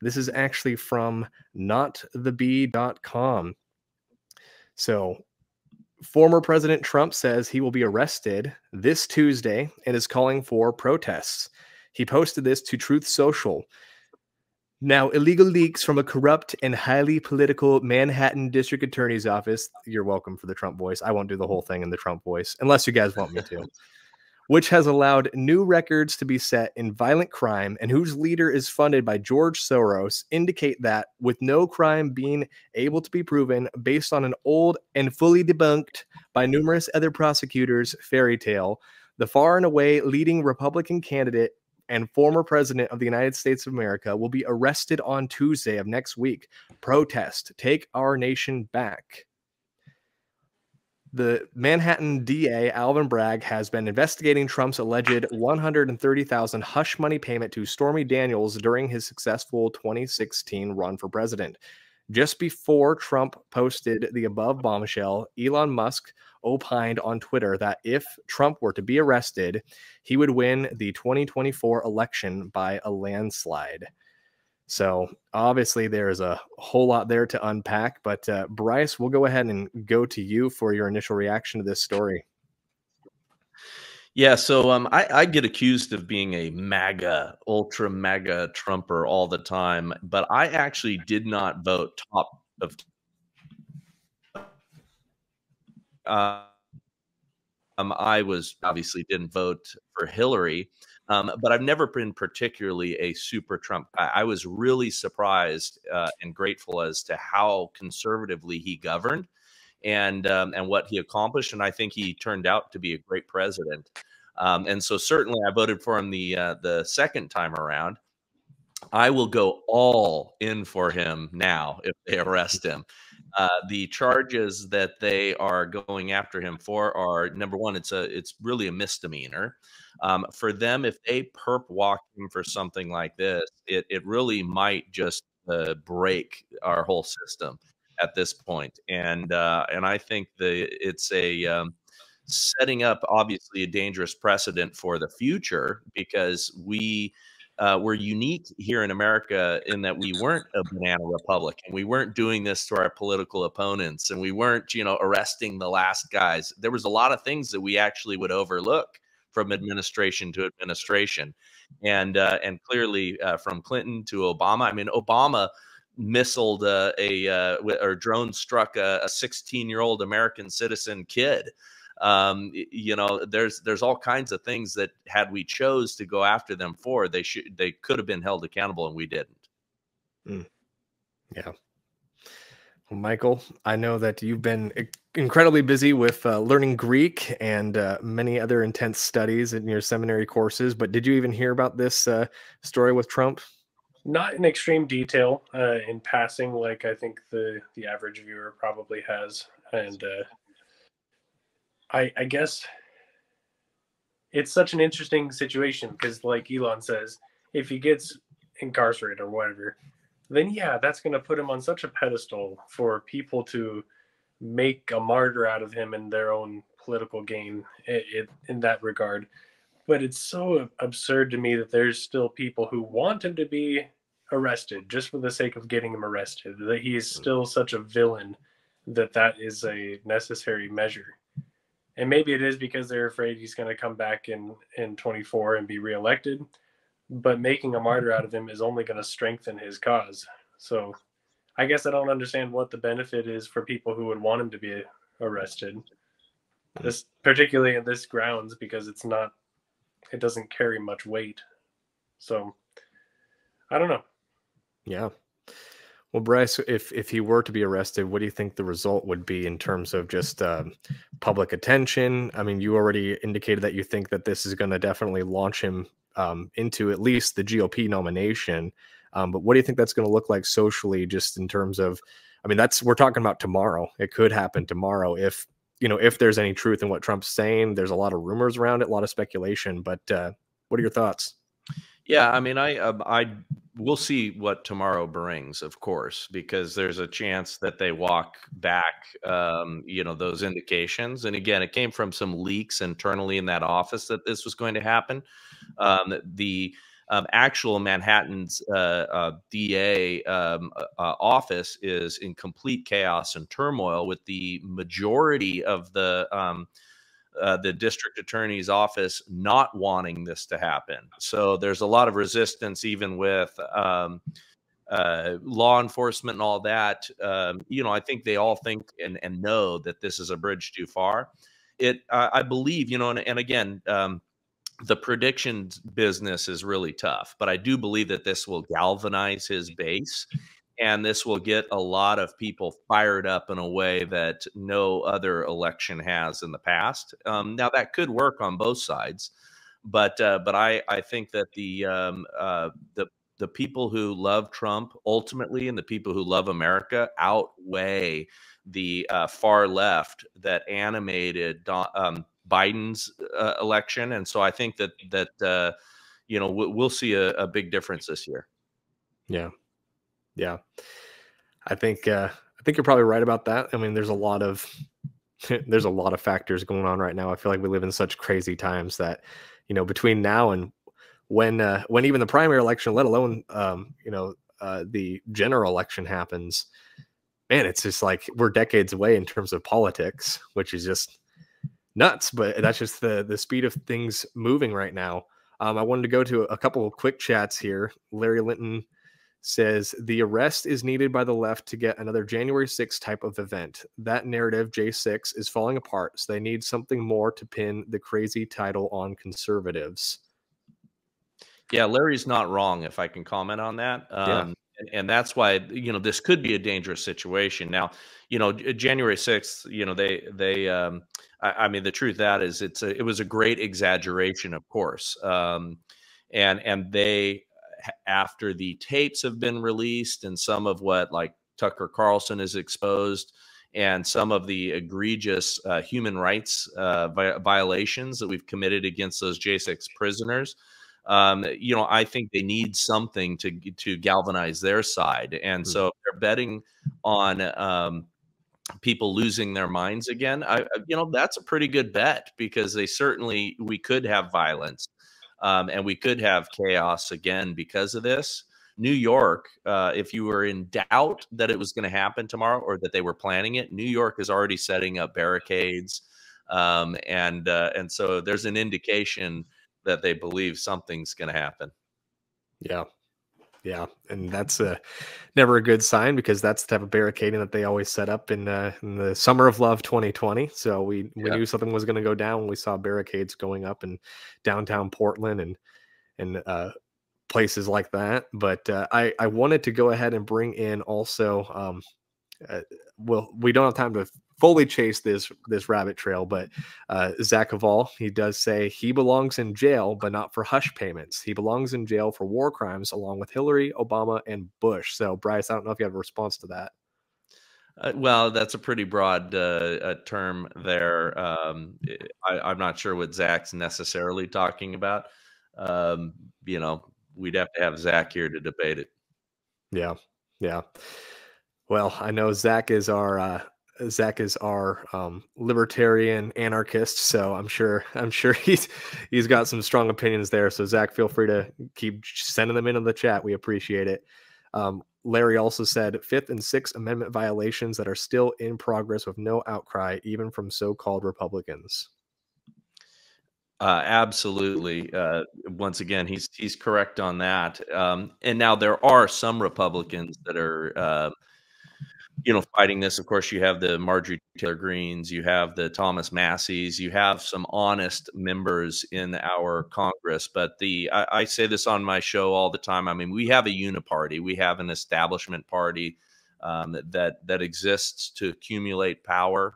This is actually from notthebee.com. So, former President Trump says he will be arrested this Tuesday and is calling for protests. He posted this to Truth Social. Now, illegal leaks from a corrupt and highly political Manhattan District Attorney's Office. You're welcome for the Trump voice. I won't do the whole thing in the Trump voice unless you guys want me to. Which has allowed new records to be set in violent crime and whose leader is funded by George Soros, indicate that with no crime being able to be proven based on an old and fully debunked by numerous other prosecutors fairy tale, the far and away leading Republican candidate and former president of the United States of America will be arrested on Tuesday of next week. Protest, take our nation back. The Manhattan DA, Alvin Bragg, has been investigating Trump's alleged $130,000 hush money payment to Stormy Daniels during his successful 2016 run for president. Just before Trump posted the above bombshell, Elon Musk opined on Twitter that if Trump were to be arrested, he would win the 2024 election by a landslide. So obviously there is a whole lot there to unpack, but Bryce, we'll go ahead and go to you for your initial reaction to this story. Yeah, so I get accused of being a MAGA, ultra MAGA Trumper all the time, but I actually did not vote top of. I was obviously didn't vote for Hillary, but I've never been particularly a super Trump guy. I was really surprised and grateful as to how conservatively he governed and what he accomplished, and I think he turned out to be a great president. And so certainly I voted for him the second time around. I will go all in for him now if they arrest him. The charges that they are going after him for are, number one, it's really a misdemeanor. For them, if they perp walk him for something like this, it really might just break our whole system at this point. And I think it's a setting up obviously a dangerous precedent for the future because we're unique here in America in that we weren't a banana republic and we weren't doing this to our political opponents and we weren't, arresting the last guys. There was a lot of things that we actually would overlook from administration to administration. And clearly from Clinton to Obama, I mean, Obama missiled or drone struck a 16-year-old American citizen kid. There's all kinds of things that had we chose to go after them for, they could have been held accountable, and we didn't. Yeah. Well, Michael, I know that you've been incredibly busy with learning Greek and many other intense studies in your seminary courses, but did you even hear about this story with Trump? Not in extreme detail, in passing, like I think the average viewer probably has. And I guess it's such an interesting situation because, like Elon says, if he gets incarcerated or whatever, then yeah, that's going to put him on such a pedestal for people to make a martyr out of him in their own political gain in that regard. But it's so absurd to me that there's still people who want him to be arrested just for the sake of getting him arrested, that he is still such a villain that is a necessary measure. And maybe it is because they're afraid he's going to come back in 24 and be reelected. But making a martyr out of him is only going to strengthen his cause. So I guess I don't understand what the benefit is for people who would want him to be arrested. This, particularly in this grounds, because it doesn't carry much weight. So I don't know. Yeah. Well, Bryce, if he were to be arrested, what do you think the result would be in terms of just public attention? I mean, you already indicated that you think that this is going to definitely launch him into at least the GOP nomination. But what do you think that's going to look like socially, just in terms of, I mean, we're talking about tomorrow. It could happen tomorrow if there's any truth in what Trump's saying. There's a lot of rumors around it, a lot of speculation. But what are your thoughts? Yeah, I mean, we'll see what tomorrow brings, of course, because there's a chance that they walk back, those indications. And again, it came from some leaks internally in that office that this was going to happen. actual Manhattan's DA office is in complete chaos and turmoil, with the majority of the district attorney's office not wanting this to happen. So there's a lot of resistance, even with law enforcement and all that. I think they all think and know that this is a bridge too far. I believe, and again, the predictions business is really tough, but I do believe that this will galvanize his base, and this will get a lot of people fired up in a way that no other election has in the past. Now that could work on both sides, but I think that the people who love Trump ultimately, and the people who love America, outweigh the far left that animated Biden's election. And so I think that we'll see a big difference this year. Yeah. I think you're probably right about that. I mean, there's a lot of factors going on right now. I feel like we live in such crazy times that, between now and when even the primary election, let alone the general election happens, man, it's just like we're decades away in terms of politics, which is just nuts. But that's just the speed of things moving right now. I wanted to go to a couple of quick chats here. Larry Linton says the arrest is needed by the left to get another January 6th type of event. That narrative, J6, is falling apart, so they need something more to pin the crazy title on conservatives. Yeah, Larry's not wrong, if I can comment on that. And that's why, this could be a dangerous situation. Now, January 6th, I mean, the truth that is, it was a great exaggeration, of course. And they, after the tapes have been released and some of what like Tucker Carlson is exposed, and some of the egregious human rights violations that we've committed against those J6 prisoners, I think they need something to galvanize their side. And so if they're betting on people losing their minds again, that's a pretty good bet, because we could have violence. And we could have chaos again because of this. New York, if you were in doubt that it was going to happen tomorrow, or that they were planning it, New York is already setting up barricades. And so there's an indication that they believe something's going to happen. Yeah. And that's never a good sign, because that's the type of barricading that they always set up in the summer of love 2020. So we knew something was going to go down when we saw barricades going up in downtown Portland and places like that. But I wanted to go ahead and bring in also, we don't have time to fully chase this rabbit trail, but Zach Aval, he does say he belongs in jail, but not for hush payments. He belongs in jail for war crimes, along with Hillary, Obama, and Bush. So, Bryce, I don't know if you have a response to that. Well, that's a pretty broad term there. I'm not sure what Zach's necessarily talking about. We'd have to have Zach here to debate it. Yeah. Well, I know Zach is our libertarian anarchist, so I'm sure he's got some strong opinions there. So Zach, feel free to keep sending them into the chat. We appreciate it. Larry also said Fifth and Sixth Amendment violations that are still in progress with no outcry, even from so-called Republicans. Absolutely. Once again, he's correct on that. And now there are some Republicans that are fighting this. Of course, you have the Marjorie Taylor Greens, you have the Thomas Masseys, you have some honest members in our Congress. But I say this on my show all the time. I mean, we have a uniparty, we have an establishment party that exists to accumulate power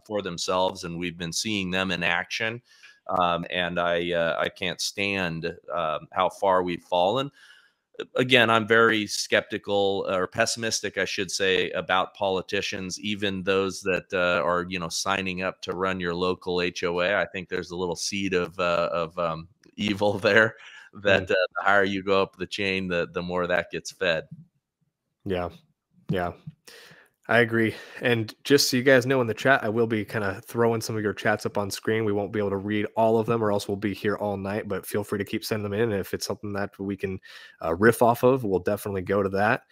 for themselves, and we've been seeing them in action. And I can't stand how far we've fallen. Again, I'm very skeptical, or pessimistic, I should say, about politicians, even those that are, signing up to run your local HOA. I think there's a little seed of evil there, that the higher you go up the chain, the more that gets fed. Yeah. I agree. And just so you guys know in the chat, I will be kind of throwing some of your chats up on screen. We won't be able to read all of them, or else we'll be here all night. But feel free to keep sending them in. And if it's something that we can riff off of, we'll definitely go to that.